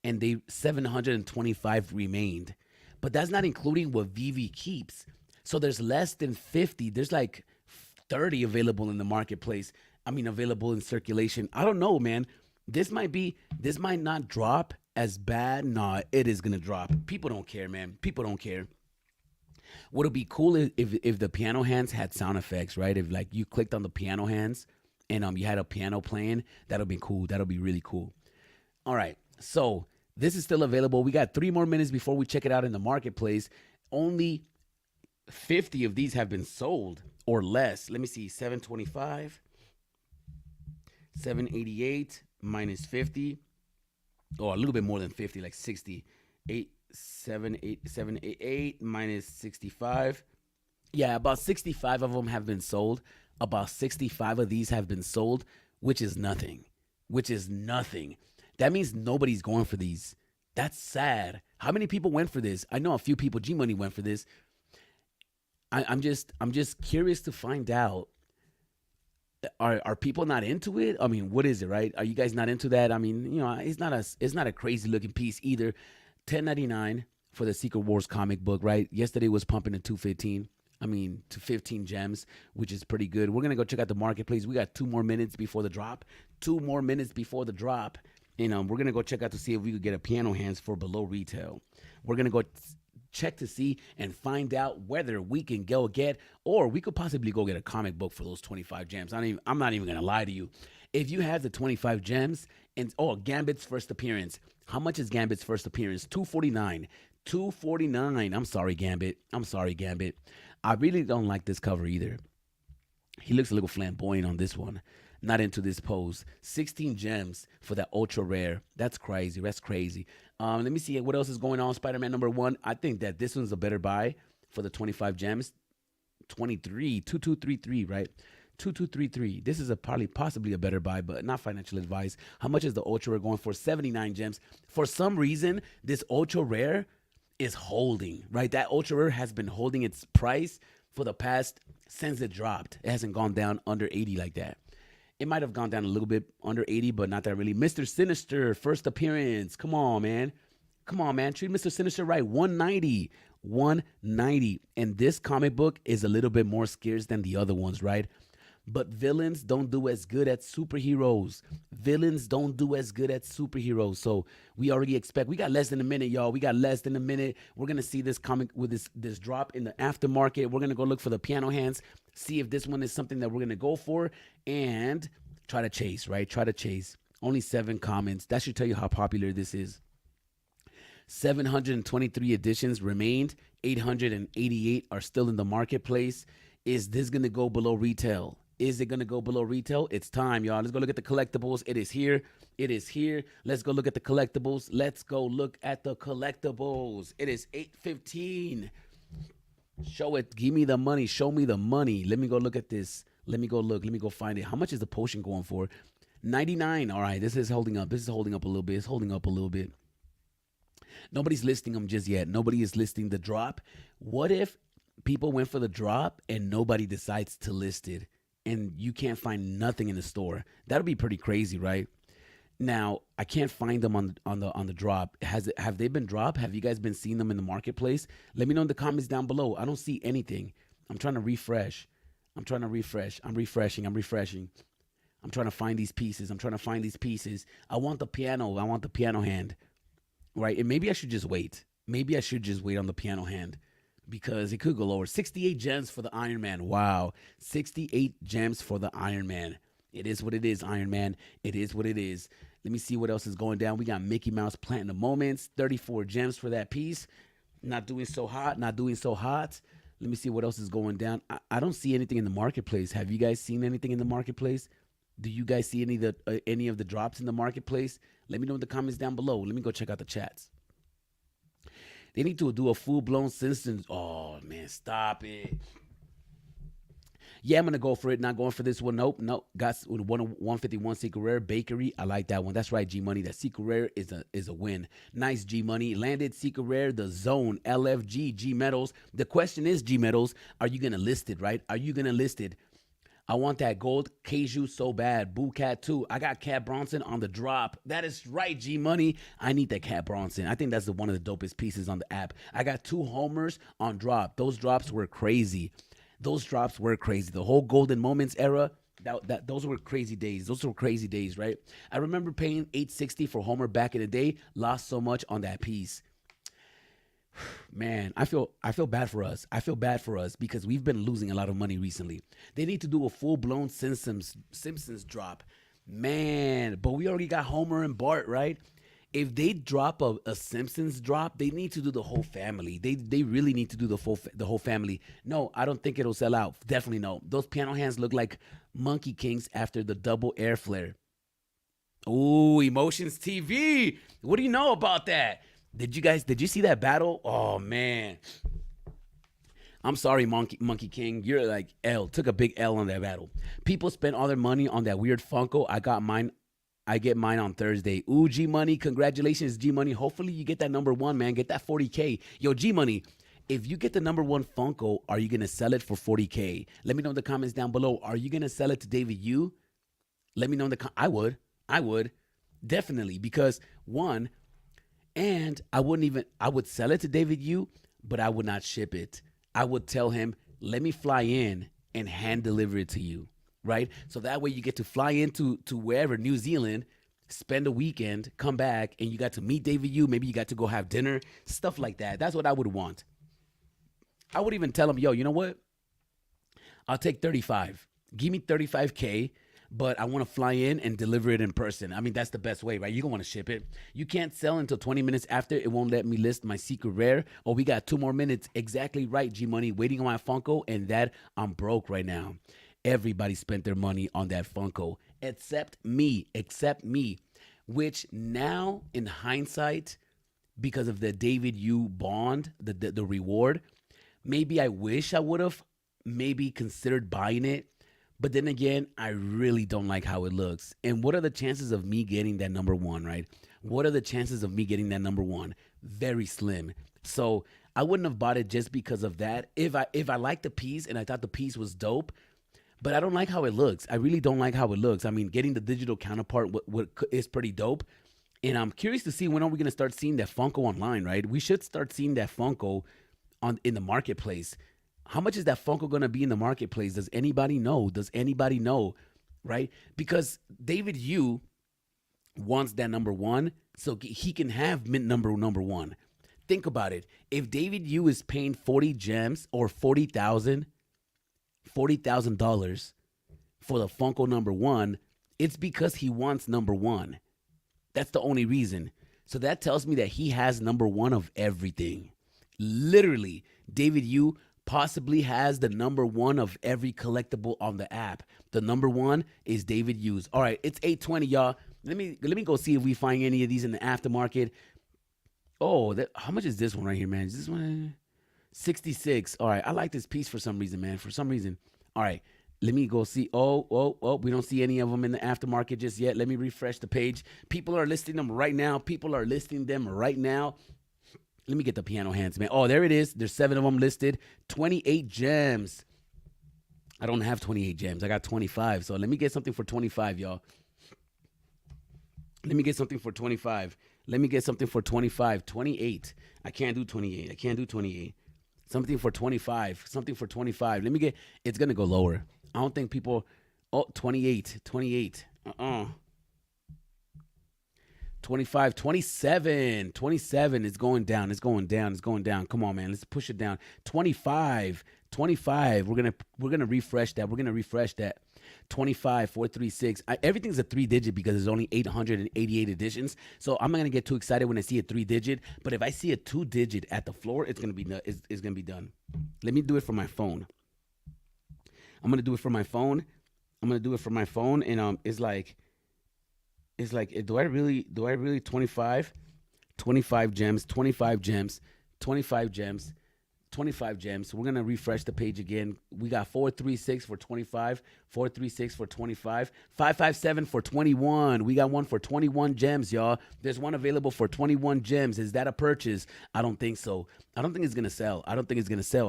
and 725 remained. But that's not including what Vivi keeps. So there's less than 50. There's like 30 available in the marketplace. I mean, available in circulation. I don't know, man. This might not drop as bad. Nah, it is gonna drop. People don't care, man. People don't care. Would it be cool if the piano hands had sound effects, right? If like you clicked on the piano hands and you had a piano playing, that'll be cool. That'll be really cool. All right, so this is still available. We got 3 more minutes before we check it out in the marketplace. Only 50 of these have been sold or less. Let me see, 725, 788 minus 50. Oh, a little bit more than 50, like 60. 788 minus 65. Yeah, about 65 of them have been sold. About 65 of these have been sold, which is nothing. Which is nothing. That means nobody's going for these. That's sad. How many people went for this? I know a few people. G Money went for this. I'm just curious to find out. Are people not into it? I mean, what is it, right? Are you guys not into that? I mean, you know, it's not a crazy looking piece either. $10.99 for the Secret Wars comic book, right? Yesterday was pumping to 215. I mean, to 15 gems, which is pretty good. We're gonna go check out the marketplace. We got 2 more minutes before the drop. 2 more minutes before the drop. And we're gonna go check out to see if we could get a piano hands for below retail. We're gonna go check to see and find out whether we can go get, or we could possibly go get a comic book for those 25 gems. I'm not even gonna lie to you. If you have the 25 gems and Gambit's first appearance, how much is Gambit's first appearance? $249. $249. I'm sorry, Gambit. I really don't like this cover either. He looks a little flamboyant on this one. Not into this pose. 16 gems for that ultra rare. That's crazy. Let me see what else is going on. Spider-Man #1. I think that this one's a better buy for the 25 gems. 2233, right? 2233. This is possibly a better buy, but not financial advice. How much is the ultra rare going for? 79 gems. For some reason, this ultra rare is holding, right? That ultra rare has been holding its price for the past, since it dropped. It hasn't gone down under 80 like that. It might have gone down a little bit under 80, but not that really. Mr. Sinister, first appearance. Come on, man. Treat Mr. Sinister right. 190. 190. And this comic book is a little bit more scarce than the other ones, right? But villains don't do as good at superheroes. So we already expect, we got less than a minute, y'all. We're going to see this comic with this drop in the aftermarket. We're going to go look for the piano hands, see if this one is something that we're going to go for, and try to chase, right? Only 7 comments. That should tell you how popular this is. 723 editions remained. 888 are still in the marketplace. Is this going to go below retail? Is it going to go below retail? It's time, y'all. Let's go look at the collectibles. It is here. Let's go look at the collectibles. It is 8:15. Show it. Give me the money. Show me the money. Let me go look at this. Let me go find it. How much is the potion going for? 99. All right. This is holding up. It's holding up a little bit. Nobody's listing them just yet. Nobody is listing the drop. What if people went for the drop and nobody decides to list it? And you can't find nothing in the store. That'll be pretty crazy, right? Now I can't find them on the drop. Have they been dropped? Have you guys been seeing them in the marketplace? Let me know in the comments down below. I don't see anything. I'm trying to refresh. I'm refreshing. I'm trying to find these pieces. I want the piano. I want the piano hand. Right? And maybe I should just wait. Maybe I should just wait on the piano hand because it could go lower. 68 gems for the Iron Man. Wow. 68 gems for the Iron Man. It is what it is, Iron Man. It is what it is. Let me see what else is going down. We got Mickey Mouse planting the moments. 34 gems for that piece. Not doing so hot. Let me see what else is going down. I don't see anything in the marketplace. Have you guys seen anything in the marketplace? Do you guys see any of the drops in the marketplace? Let me know in the comments down below. Let me go check out the chats. They need to do a full-blown Simpsons. Oh, man, stop it. Yeah, I'm going to go for it. Not going for this one. Nope. Got 151 Secret Rare Bakery. I like that one. That's right, G-Money. That Secret Rare is a win. Nice, G-Money. Landed Secret Rare, the Zone, LFG, G-Metals. The question is, G-Metals, are you going to list it, right? Are you going to list it? I want that gold Keiju so bad. Boo Cat 2. I got Cat Bronson on the drop. That is right, G-Money. I need that Cat Bronson. I think that's one of the dopest pieces on the app. I got 2 homers on drop. Those drops were crazy. The whole Golden Moments era, those were crazy days. Right? I remember paying $860 for Homer back in the day. Lost so much on that piece. Man, I feel bad for us. Because we've been losing a lot of money recently. They need to do a full-blown Simpsons drop. Man, but we already got Homer and Bart, right? If they drop a Simpsons drop, they need to do the whole family. They really need to do the whole family. No, I don't think it'll sell out. Definitely no. Those piano hands look like Monkey Kings after the double air flare. Ooh, Emotions TV. What do you know about that? Did you see that battle? Oh man. I'm sorry, Monkey King. You're like took a big L on that battle. People spent all their money on that weird Funko. I get mine on Thursday. Ooh, G-Money. Congratulations, G-Money. Hopefully you get that number 1, man. Get that 40K. Yo, G-Money, if you get the number 1 Funko, are you going to sell it for 40K? Let me know in the comments down below. Are you going to sell it to David Yu? Let me know in the I would. Definitely. Because one, and I would sell it to David Yu, but I would not ship it. I would tell him, let me fly in and hand deliver it to you. Right? So that way you get to fly into wherever, New Zealand, spend a weekend, come back, and you got to meet David Yu. Maybe you got to go have dinner, stuff like that. That's what I would want. I would even tell him, yo, you know what? I'll take 35. Give me 35K, but I want to fly in and deliver it in person. I mean, that's the best way, right? You don't want to ship it. You can't sell until 20 minutes after. It won't let me list my secret rare. Oh, we got 2 more minutes. Exactly right, G-Money. Waiting on my Funko, and that I'm broke right now. Everybody spent their money on that Funko, except me, which now in hindsight, because of the David Yu bond, the reward, maybe I wish I would have maybe considered buying it. But then again, I really don't like how it looks. And what are the chances of me getting that number 1, right? What are the chances of me getting that number 1? Very slim. So I wouldn't have bought it just because of that. If I liked the piece and I thought the piece was dope, but I don't like how it looks. I really don't like how it looks. I mean, getting the digital counterpart is pretty dope. And I'm curious to see when are we going to start seeing that Funko online, right? We should start seeing that Funko in the marketplace. How much is that Funko going to be in the marketplace? Does anybody know? Right? Because David Yu wants that number 1 so he can have mint number 1. Think about it. If David Yu is paying 40 gems or $40,000 for the Funko number 1, it's because he wants number 1. That's the only reason. So that tells me that he has number 1 of everything. Literally, David Yu possibly has the number 1 of every collectible on the app. The number 1 is David Yu's. All right, it's 8:20, y'all. Let me go see if we find any of these in the aftermarket. Oh, how much is this one right here, man? Is this one 66? All right, I like this piece for some reason, man. For some reason. All right, let me go see. Oh, we don't see any of them in the aftermarket just yet. Let me refresh the page. People are listing them right now. Let me get the piano hands, man. Oh, there it is. There's 7 of them listed. 28 gems. I don't have 28 gems. I got 25. So let me get something for 25, y'all. Let me get something for 25. Let me get something for 25. 28. I can't do 28. I can't do 28. Something for 25. Something for 25. Let me get, it's going to go lower. I don't think people, 28. 28. 25, 27. 27 is going down. It's going down. It's going down. Come on, man. Let's push it down. 25. 25. We're gonna refresh that. We're gonna refresh that. 25, 436. Everything's a 3-digit because there's only 888 editions. So I'm not gonna get too excited when I see a 3-digit. But if I see a 2-digit at the floor, it's gonna be done. Let me do it from my phone. I'm gonna do it from my phone. And it's like, do I really 25? 25 gems, 25 gems, 25 gems. 25 gems. We're going to refresh the page again. We got 436 for 25, 436 for 25, 557 for 21. We got one for 21 gems, y'all. There's one available for 21 gems. Is that a purchase? I don't think so. I don't think it's going to sell.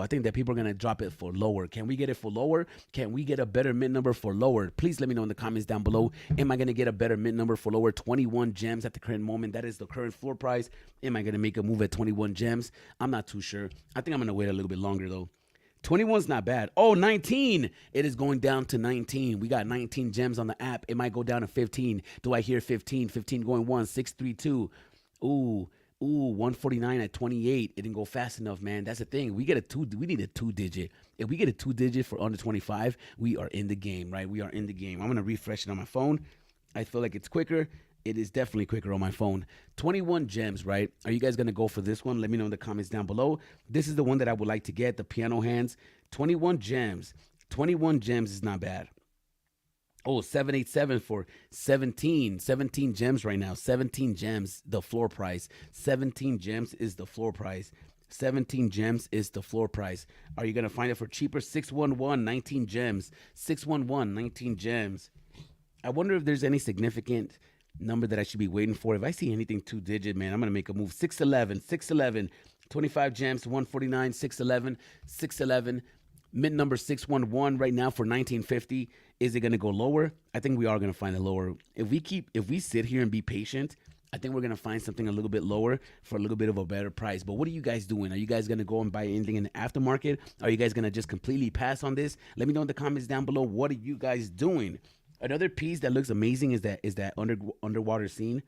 I think that people are going to drop it for lower. Can we get it for lower? Can we get a better mint number for lower? Please let me know in the comments down below. Am I going to get a better mint number for lower? 21 gems at the current moment. That is the current floor price. Am I going to make a move at 21 gems? I'm not too sure. I think I'm going to wait a little bit longer though. 21's not bad. 19. It is going down to 19. We got 19 gems on the app. It might go down to 15. Do I hear 15? 15 going 1, 632. Ooh, 149 at 28. It didn't go fast enough, man. That's the thing. We need a 2-digit. If we get a 2-digit for under 25, we are in the game, right? We are in the game. I'm going to refresh it on my phone. I feel like it's quicker. It is definitely quicker on my phone. 21 gems, right? Are you guys going to go for this one? Let me know in the comments down below. This is the one that I would like to get, the piano hands. 21 gems. 21 gems is not bad. 787 for 17. 17 gems right now. 17 gems, the floor price. 17 gems is the floor price. 17 gems is the floor price. Are you going to find it for cheaper? 611, 19 gems. 611, 19 gems. I wonder if there's any significant number that I should be waiting for. If I see anything 2-digit, man, I'm going to make a move. 611, 25 gems, 149, 611, mint number 611 right now for 1950. Is it going to go lower? I think we are going to find it lower. If we sit here and be patient, I think we're going to find something a little bit lower for a little bit of a better price. But what are you guys doing? Are you guys going to go and buy anything in the aftermarket? Are you guys going to just completely pass on this? Let me know in the comments down below. What are you guys doing? Another piece that looks amazing is that underwater scene.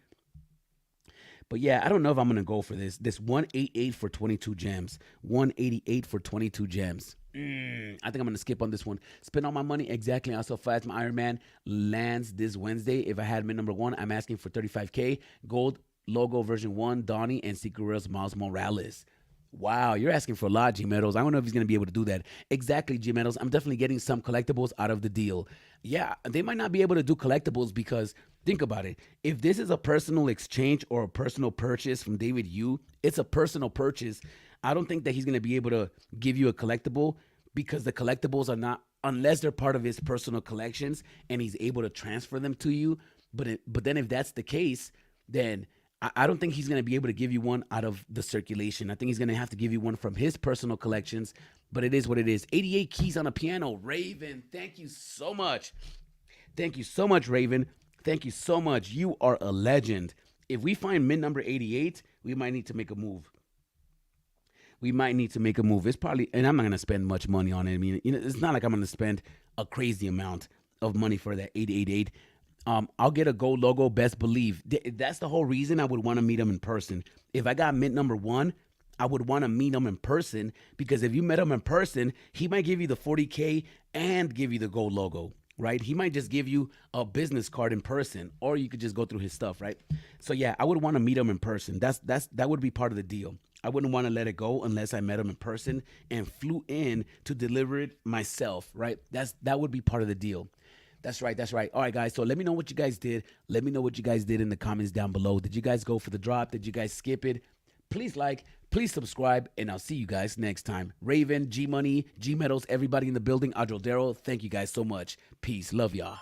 But yeah, I don't know if I'm going to go for this. This 188 for 22 gems. 188 for 22 gems. I think I'm going to skip on this one. Spend all my money exactly on so fast. My Iron Man lands this Wednesday. If I had mint number 1, I'm asking for 35K. Gold logo version 1, Donnie, and Secret Rails Miles Morales. Wow, you're asking for a lot, G Metals. I don't know if he's going to be able to do that. Exactly, G Metals. I'm definitely getting some collectibles out of the deal. Yeah, they might not be able to do collectibles because, think about it. If this is a personal exchange or a personal purchase from David Yu, it's a personal purchase. I don't think that he's going to be able to give you a collectible because the collectibles are not, unless they're part of his personal collections and he's able to transfer them to you. But then if that's the case, then I don't think he's going to be able to give you one out of the circulation. I think he's going to have to give you one from his personal collections, but it is what it is. 88 keys on a piano. Raven, thank you so much. Thank you so much, Raven. Thank you so much. You are a legend. If we find mint number 88, we might need to make a move. It's probably, and I'm not going to spend much money on it. I mean, it's not like I'm going to spend a crazy amount of money for that 888. I'll get a gold logo, best believe. That's the whole reason I would want to meet him in person. If I got mint number 1, I would want to meet him in person because if you met him in person, he might give you the 40K and give you the gold logo, right? He might just give you a business card in person, or you could just go through his stuff, right? So yeah, I would want to meet him in person. That would be part of the deal. I wouldn't want to let it go unless I met him in person and flew in to deliver it myself, right? That would be part of the deal. That's right. All right, guys. So let me know what you guys did. Let me know what you guys did in the comments down below. Did you guys go for the drop? Did you guys skip it? Please like, please subscribe, and I'll see you guys next time. Raven, G Money, G Metals, everybody in the building, Adrodero, thank you guys so much. Peace. Love y'all.